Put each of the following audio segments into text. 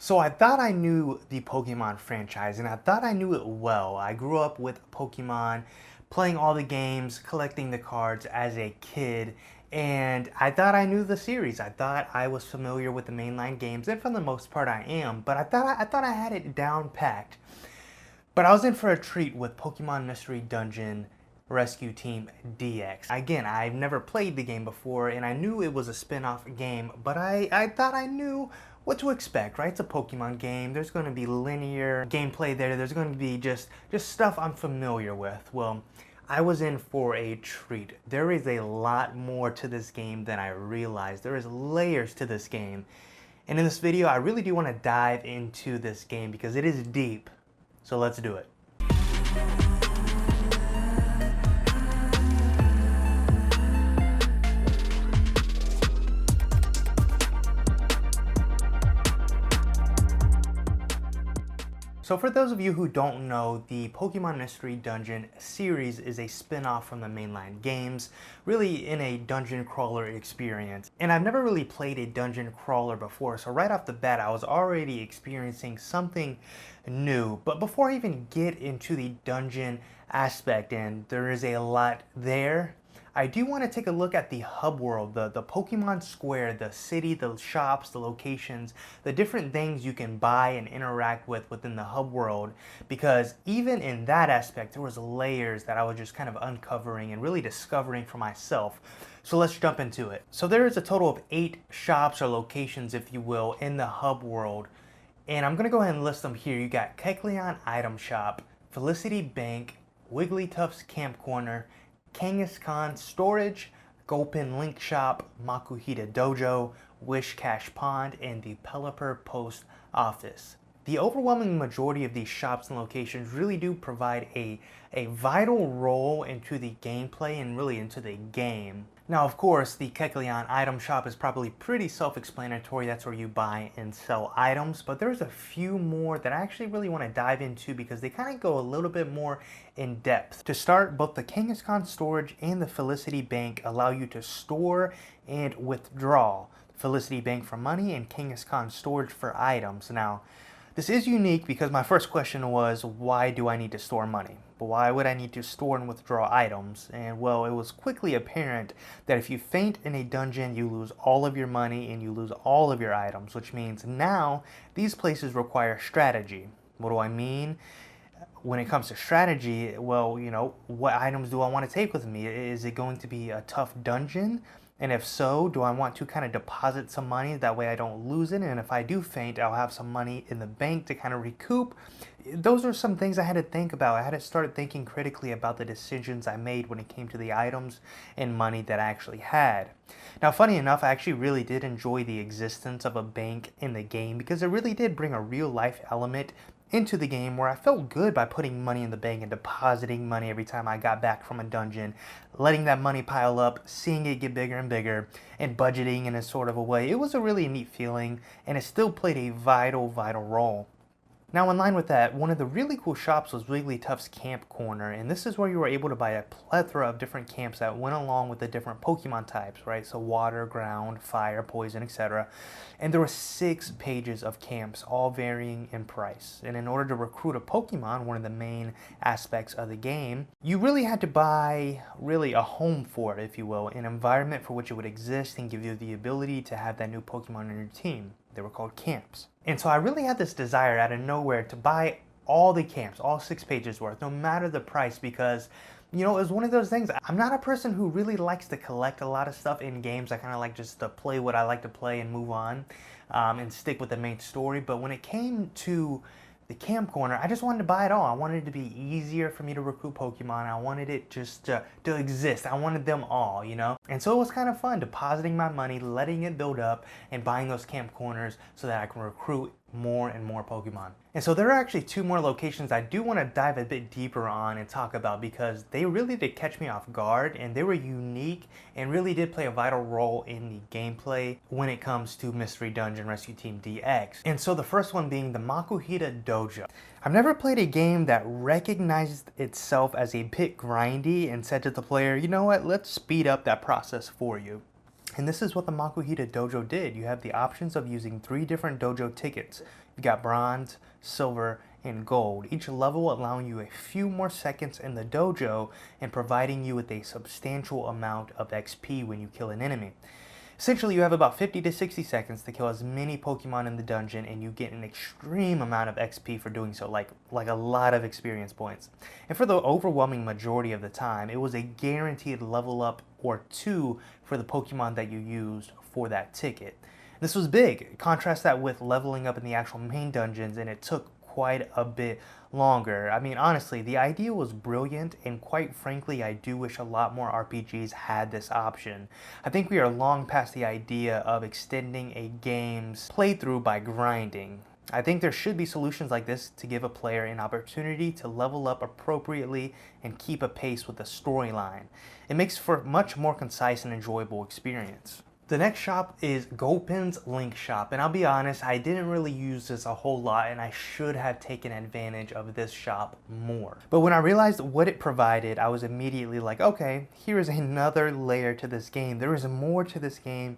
So I thought I knew the Pokemon franchise, and I thought I knew it well. I grew up with Pokemon, playing all the games, collecting the cards as a kid, and I thought I knew the series. I thought I was familiar with the mainline games, and for the most part I am, but I thought I had it down packed. But I was in for a treat with Pokemon Mystery Dungeon Rescue Team DX. Again, I've never played the game before, and I knew it was a spin-off game, but I thought I knew what to expect, right? It's a Pokemon game. There's going to be linear gameplay there. There's going to be just stuff I'm familiar with. Well, I was in for a treat. There is a lot more to this game than I realized. There is layers to this game. And in this video, I really do want to dive into this game because it is deep. So let's do it. So for those of you who don't know, the Pokemon Mystery Dungeon series is a spin-off from the mainline games, really in a dungeon crawler experience. And I've never really played a dungeon crawler before, so right off the bat I was already experiencing something new. But before I even get into the dungeon aspect, and there is a lot there, I do want to take a look at the hub world, the Pokemon Square, the city, the shops, the locations, the different things you can buy and interact with within the hub world, because even in that aspect, there was layers that I was just kind of uncovering and really discovering for myself. So let's jump into it. So there is a total of 8 shops or locations, if you will, in the hub world, and I'm going to go ahead and list them here. You got Kecleon Item Shop, Felicity Bank, Wigglytuff's Camp Corner, Kangaskhan Storage, Gulpin Link Shop, Makuhita Dojo, Wish Cash Pond, and the Pelipper Post Office. The overwhelming majority of these shops and locations really do provide a vital role into the gameplay and really into the game. Now, of course, the Kecleon Item Shop is probably pretty self-explanatory. That's where you buy and sell items, but there's a few more that I actually really want to dive into because they kind of go a little bit more in depth. To start, both the Kangaskhan Storage and the Felicity Bank allow you to store and withdraw. Felicity Bank for money and Kangaskhan Storage for items. Now, this is unique because my first question was, why do I need to store money? But why would I need to store and withdraw items? And well, it was quickly apparent that if you faint in a dungeon, you lose all of your money and you lose all of your items, which means now these places require strategy. What do I mean? When it comes to strategy, well, you know, what items do I want to take with me? Is it going to be a tough dungeon? And if so, do I want to kind of deposit some money? That way I don't lose it. And if I do faint, I'll have some money in the bank to kind of recoup. Those are some things I had to think about. I had to start thinking critically about the decisions I made when it came to the items and money that I actually had. Now, funny enough, I actually really did enjoy the existence of a bank in the game because it really did bring a real life element into the game where I felt good by putting money in the bank and depositing money every time I got back from a dungeon, letting that money pile up, seeing it get bigger and bigger, and budgeting in a sort of a way. It was a really neat feeling, and it still played a vital role. Now, in line with that, one of the really cool shops was Wigglytuff's Camp Corner, and this is where you were able to buy a plethora of different camps that went along with the different Pokemon types, right? So water, ground, fire, poison, etc. And there were 6 pages of camps, all varying in price. And in order to recruit a Pokemon, one of the main aspects of the game, you really had to buy really a home for it, if you will, an environment for which it would exist and give you the ability to have that new Pokemon on your team. They were called camps. And so I really had this desire out of nowhere to buy all the camps, all 6 pages worth, no matter the price, because, you know, it was one of those things. I'm not a person who really likes to collect a lot of stuff in games. I kind of like just to play what I like to play and move on and stick with the main story. But when it came to the Camp Corner, I just wanted to buy it all. I wanted it to be easier for me to recruit Pokemon. I wanted it just to exist. I wanted them all, you know? And so it was kind of fun depositing my money, letting it build up, and buying those Camp Corners so that I can recruit more and more Pokemon. And so there are actually 2 more locations I do want to dive a bit deeper on and talk about because they really did catch me off guard and they were unique and really did play a vital role in the gameplay when it comes to Mystery Dungeon Rescue Team DX. And so the first one being the Makuhita Dojo. I've never played a game that recognized itself as a bit grindy and said to the player, you know what, let's speed up that process for you. And this is what the Makuhita Dojo did. You have the options of using 3 different dojo tickets. You've got bronze, silver, and gold, each level allowing you a few more seconds in the dojo and providing you with a substantial amount of XP when you kill an enemy. Essentially, you have about 50 to 60 seconds to kill as many Pokemon in the dungeon, and you get an extreme amount of XP for doing so, like a lot of experience points. And for the overwhelming majority of the time, it was a guaranteed level up or two for the Pokemon that you used for that ticket. This was big. Contrast that with leveling up in the actual main dungeons, and it took quite a bit longer. I mean, honestly, the idea was brilliant, and quite frankly, I do wish a lot more RPGs had this option. I think we are long past the idea of extending a game's playthrough by grinding. I think there should be solutions like this to give a player an opportunity to level up appropriately and keep a pace with the storyline. It makes for a much more concise and enjoyable experience. The next shop is Gopin's Link Shop, and I'll be honest, I didn't really use this a whole lot, and I should have taken advantage of this shop more. But when I realized what it provided, I was immediately like, okay, here is another layer to this game. There is more to this game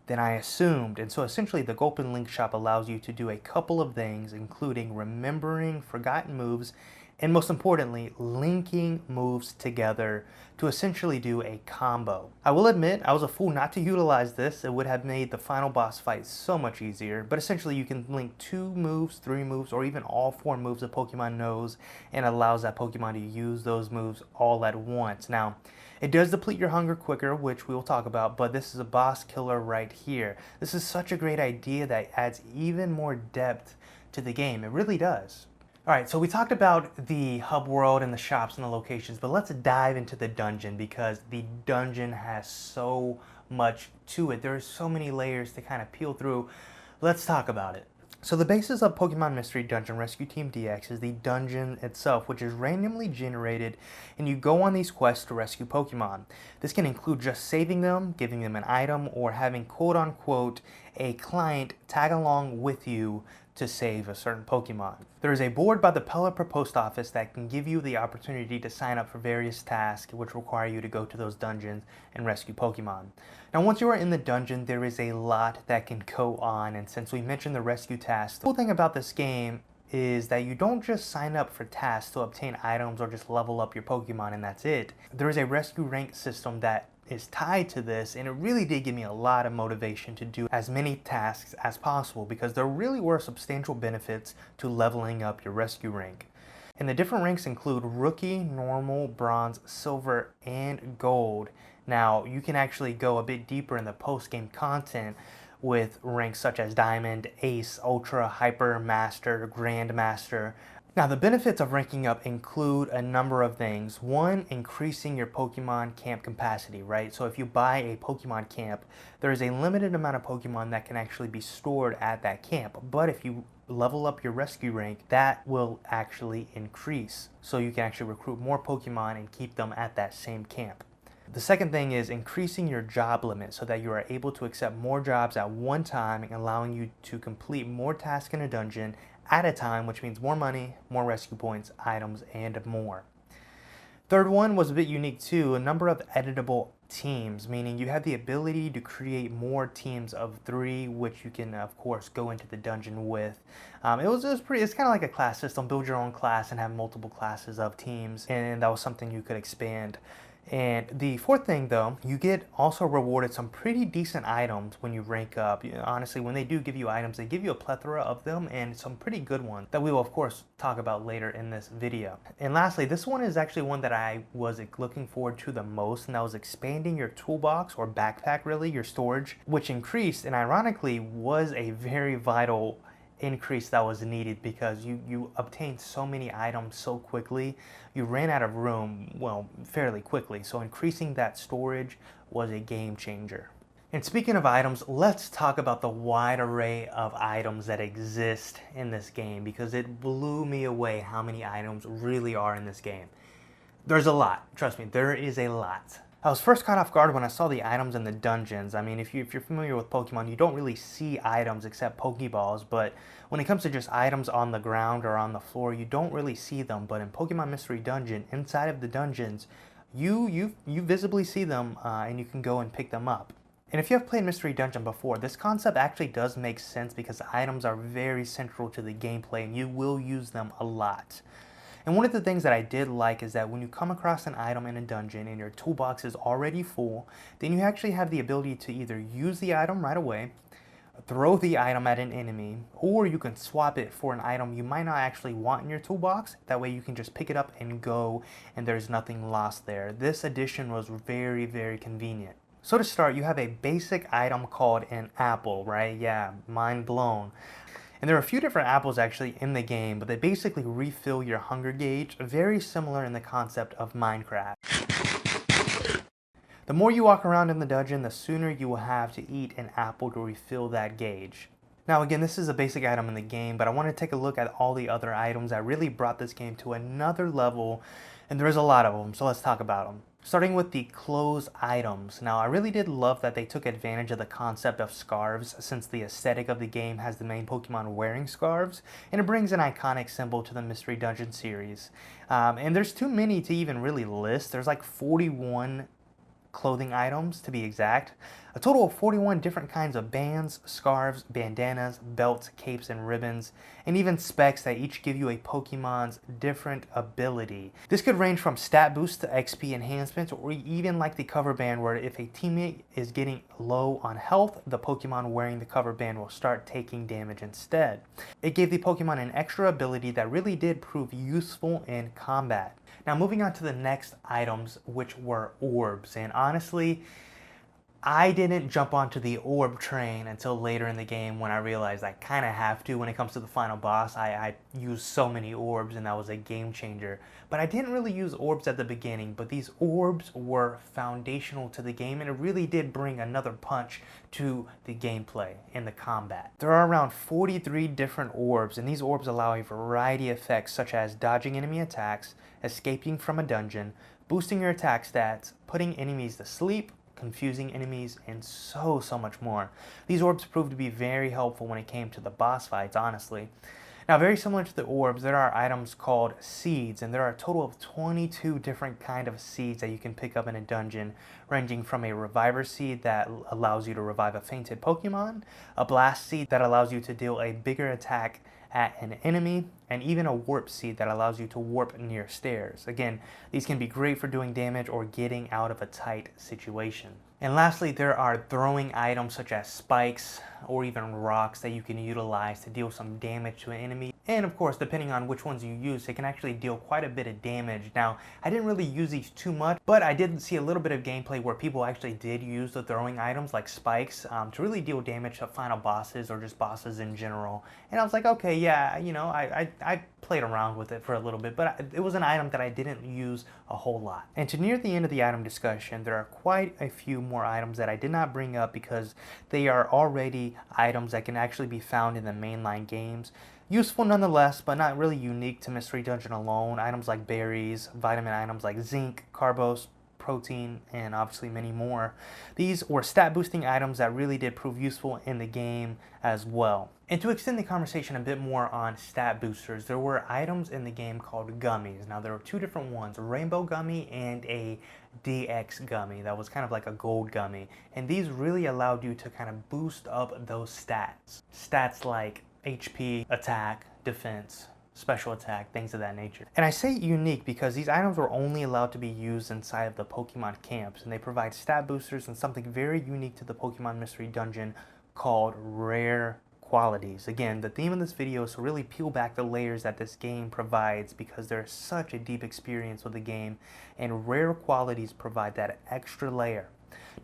than I assumed. And so essentially the Gopin Link Shop allows you to do a couple of things, including remembering forgotten moves and, most importantly, linking moves together to essentially do a combo. I will admit, I was a fool not to utilize this. It would have made the final boss fight so much easier, but essentially you can link 2 moves, 3 moves, or even all 4 moves a Pokemon knows, and allows that Pokemon to use those moves all at once. Now, it does deplete your hunger quicker, which we will talk about, but this is a boss killer right here. This is such a great idea that adds even more depth to the game. It really does. Alright, so we talked about the hub world and the shops and the locations, but let's dive into the dungeon because the dungeon has so much to it. There are so many layers to kind of peel through. Let's talk about it. So the basis of Pokemon Mystery Dungeon Rescue Team DX is the dungeon itself, which is randomly generated, and you go on these quests to rescue Pokemon. This can include just saving them, giving them an item, or having quote-unquote a client tag along with you to save a certain Pokemon. There is a board by the Pelipper Post Office that can give you the opportunity to sign up for various tasks which require you to go to those dungeons and rescue Pokemon. Now once you are in the dungeon, there is a lot that can go on, and since we mentioned the rescue tasks, the cool thing about this game is that you don't just sign up for tasks to obtain items or just level up your Pokemon and that's it. There is a rescue rank system that is tied to this, and it really did give me a lot of motivation to do as many tasks as possible because there really were substantial benefits to leveling up your rescue rank. And the different ranks include Rookie, Normal, Bronze, Silver, and Gold. Now, you can actually go a bit deeper in the post-game content with ranks such as Diamond, Ace, Ultra, Hyper, Master, Grandmaster. Now, the benefits of ranking up include a number of things. One, increasing your Pokemon camp capacity, right? So if you buy a Pokemon camp, there is a limited amount of Pokemon that can actually be stored at that camp. But if you level up your rescue rank, that will actually increase. So you can actually recruit more Pokemon and keep them at that same camp. The second thing is increasing your job limit so that you are able to accept more jobs at one time, allowing you to complete more tasks in a dungeon at a time, which means more money, more rescue points, items, and more. Third one was a bit unique too, a number of editable teams, meaning you have the ability to create more teams of 3, which you can of course go into the dungeon with. It's kind of like a class system, build your own class and have multiple classes of teams, and that was something you could expand. And the fourth thing though, you get also rewarded some pretty decent items when you rank up. Honestly, when they do give you items, they give you a plethora of them and some pretty good ones that we will of course talk about later in this video. And lastly, this one is actually one that I was looking forward to the most, and that was expanding your toolbox or backpack, really, your storage, which increased and ironically was a very vital increase that was needed because you obtained so many items so quickly. You ran out of room, well, fairly quickly, so increasing that storage was a game changer. And speaking of items, let's talk about the wide array of items that exist in this game because it blew me away how many items really are in this game. There's a lot, trust me, there is a lot. I was first caught off guard when I saw the items in the dungeons. I mean, if you're familiar with Pokemon, you don't really see items except Pokeballs, but when it comes to just items on the ground or on the floor, you don't really see them. But in Pokemon Mystery Dungeon, inside of the dungeons, you visibly see them and you can go and pick them up. And if you have played Mystery Dungeon before, this concept actually does make sense because the items are very central to the gameplay and you will use them a lot. And one of the things that I did like is that when you come across an item in a dungeon and your toolbox is already full, then you actually have the ability to either use the item right away, throw the item at an enemy, or you can swap it for an item you might not actually want in your toolbox. That way you can just pick it up and go and there's nothing lost there. This addition was very, very convenient. So to start, you have a basic item called an apple, right? Yeah, mind blown. And there are a few different apples actually in the game, but they basically refill your hunger gauge, very similar in the concept of Minecraft. The more you walk around in the dungeon, the sooner you will have to eat an apple to refill that gauge. Now again, this is a basic item in the game, but I want to take a look at all the other items that really brought this game to another level, and there's a lot of them, so let's talk about them. Starting with the clothes items. Now I really did love that they took advantage of the concept of scarves, since the aesthetic of the game has the main Pokemon wearing scarves, and it brings an iconic symbol to the Mystery Dungeon series. And there's too many to even really list. There's like 41 clothing items to be exact. A total of 41 different kinds of bands, scarves, bandanas, belts, capes, and ribbons, and even specs that each give you a Pokemon's different ability. This could range from stat boosts to XP enhancements, or even like the cover band where if a teammate is getting low on health, the Pokemon wearing the cover band will start taking damage instead. It gave the Pokemon an extra ability that really did prove useful in combat. Now moving on to the next items, which were orbs, and honestly, I didn't jump onto the orb train until later in the game when I realized I kind of have to when it comes to the final boss. I used so many orbs and that was a game changer. But I didn't really use orbs at the beginning, but these orbs were foundational to the game and it really did bring another punch to the gameplay and the combat. There are around 43 different orbs, and these orbs allow a variety of effects such as dodging enemy attacks, escaping from a dungeon, boosting your attack stats, putting enemies to sleep, confusing enemies, and so much more. These orbs proved to be very helpful when it came to the boss fights, honestly. Now, very similar to the orbs, there are items called seeds, and there are a total of 22 different kind of seeds that you can pick up in a dungeon, ranging from a reviver seed that allows you to revive a fainted Pokemon, a blast seed that allows you to deal a bigger attack at an enemy, and even a warp seed that allows you to warp near stairs. Again, these can be great for doing damage or getting out of a tight situation. And lastly, there are throwing items such as spikes or even rocks that you can utilize to deal some damage to an enemy. And of course, depending on which ones you use, they can actually deal quite a bit of damage. Now, I didn't really use these too much, but I did see a little bit of gameplay where people actually did use the throwing items like spikes to really deal damage to final bosses or just bosses in general. And I was like, okay, yeah, you know, I played around with it for a little bit, but it was an item that I didn't use a whole lot. And to near the end of the item discussion, there are quite a few more items that I did not bring up because they are already items that can actually be found in the mainline games. Useful nonetheless, but not really unique to Mystery Dungeon alone. Items like berries, vitamin items like zinc, carbos, protein, and obviously many more. These were stat boosting items that really did prove useful in the game as well. And to extend the conversation a bit more on stat boosters, there were items in the game called gummies. Now there were two different ones, a rainbow gummy and a DX gummy that was kind of like a gold gummy. And these really allowed you to kind of boost up those stats. Stats like HP, attack, defense, special attack, things of that nature. And I say unique because these items were only allowed to be used inside of the Pokemon camps, and they provide stat boosters and something very unique to the Pokemon Mystery Dungeon called rare qualities. Again, the theme of this video is to really peel back the layers that this game provides because there's such a deep experience with the game, and rare qualities provide that extra layer.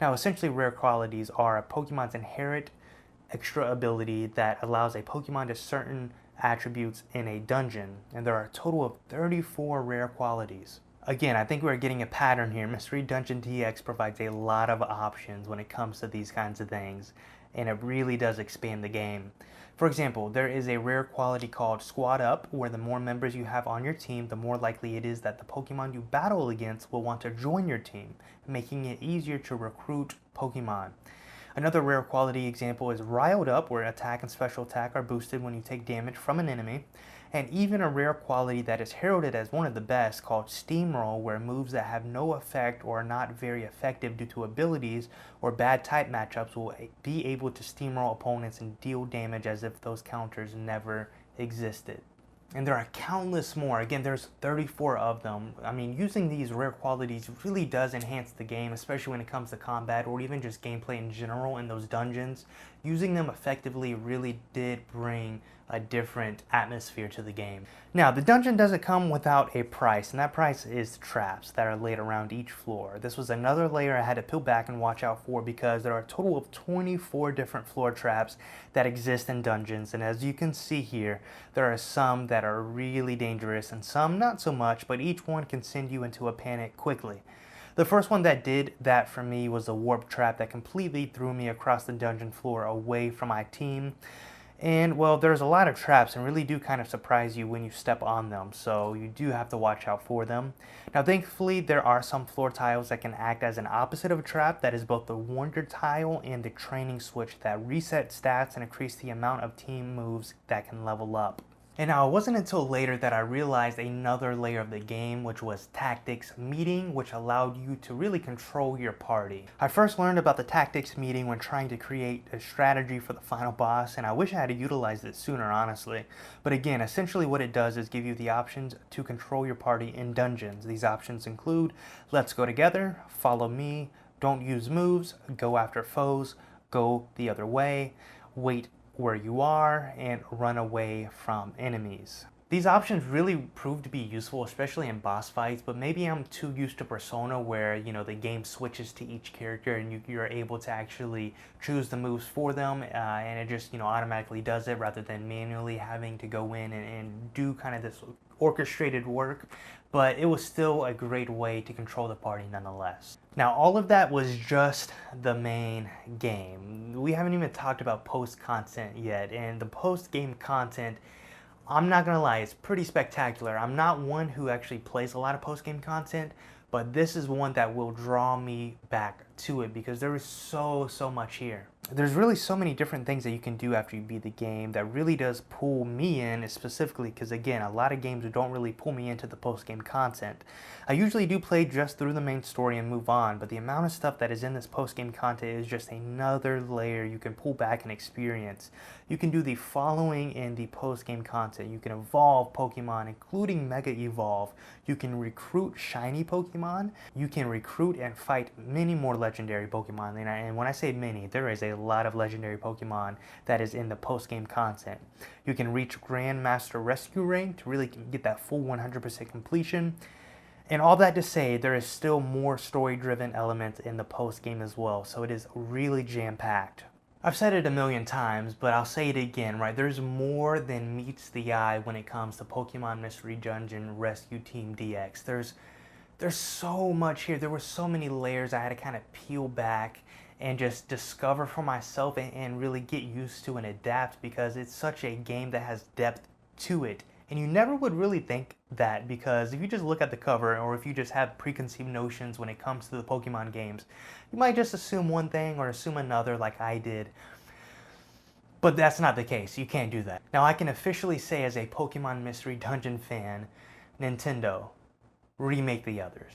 Now, essentially, rare qualities are a Pokemon's inherent extra ability that allows a Pokemon to certain attributes in a dungeon, and there are a total of 34 rare qualities. Again, I think we're getting a pattern here. Mystery Dungeon DX provides a lot of options when it comes to these kinds of things, and it really does expand the game. For example, there is a rare quality called Squad Up, where the more members you have on your team, the more likely it is that the Pokemon you battle against will want to join your team, making it easier to recruit Pokemon. Another rare quality example is Riled Up, where attack and special attack are boosted when you take damage from an enemy. And even a rare quality that is heralded as one of the best called Steamroll, where moves that have no effect or are not very effective due to abilities or bad type matchups will be able to steamroll opponents and deal damage as if those counters never existed. And there are countless more. Again, there's 34 of them. I mean, using these rare qualities really does enhance the game, especially when it comes to combat or even just gameplay in general in those dungeons. Using them effectively really did bring a different atmosphere to the game. Now, the dungeon doesn't come without a price, and that price is traps that are laid around each floor. This was another layer I had to peel back and watch out for because there are a total of 24 different floor traps that exist in dungeons, and as you can see here, there are some that are really dangerous and some not so much, but each one can send you into a panic quickly. The first one that did that for me was a warp trap that completely threw me across the dungeon floor away from my team. And well, there's a lot of traps and really do kind of surprise you when you step on them, so you do have to watch out for them. Now thankfully there are some floor tiles that can act as an opposite of a trap, that is both the wonder tile and the training switch that reset stats and increase the amount of team moves that can level up. And now it wasn't until later that I realized another layer of the game, which was tactics meeting, which allowed you to really control your party. I first learned about the tactics meeting when trying to create a strategy for the final boss, and I wish I had utilized it sooner, honestly. But again, essentially what it does is give you the options to control your party in dungeons. These options include let's go together, follow me, don't use moves, go after foes, go the other way, wait where you are, and run away from enemies. These options really prove to be useful, especially in boss fights, but maybe I'm too used to Persona where, you know, the game switches to each character and you're able to actually choose the moves for them, and it just, you know, automatically does it rather than manually having to go in and do kind of this orchestrated work. But it was still a great way to control the party nonetheless. Now, all of that was just the main game. We haven't even talked about post content yet, and the post game content, I'm not gonna lie, it's pretty spectacular. I'm not one who actually plays a lot of post game content, but this is one that will draw me back to it because there is so much here. There's really so many different things that you can do after you beat the game that really does pull me in, specifically because again, a lot of games don't really pull me into the post-game content. I usually do play just through the main story and move on, but the amount of stuff that is in this post-game content is just another layer you can pull back and experience. You can do the following in the post-game content. You can evolve Pokemon, including Mega Evolve. You can recruit shiny Pokemon. You can recruit and fight many more legendary Pokemon. And when I say many, there is a lot of legendary Pokemon that is in the post-game content. You can reach Grandmaster Rescue rank to really get that full 100% completion. And all that to say, there is still more story-driven elements in the post-game as well, so it is really jam-packed. I've said it a million times, but I'll say it again, right? There's more than meets the eye when it comes to Pokemon Mystery Dungeon Rescue Team DX. There's so much here. There were so many layers I had to kind of peel back and just discover for myself and really get used to and adapt, because it's such a game that has depth to it. And you never would really think that, because if you just look at the cover or if you just have preconceived notions when it comes to the Pokemon games, you might just assume one thing or assume another like I did. But that's not the case. You can't do that. Now I can officially say, as a Pokemon Mystery Dungeon fan, Nintendo, remake the others.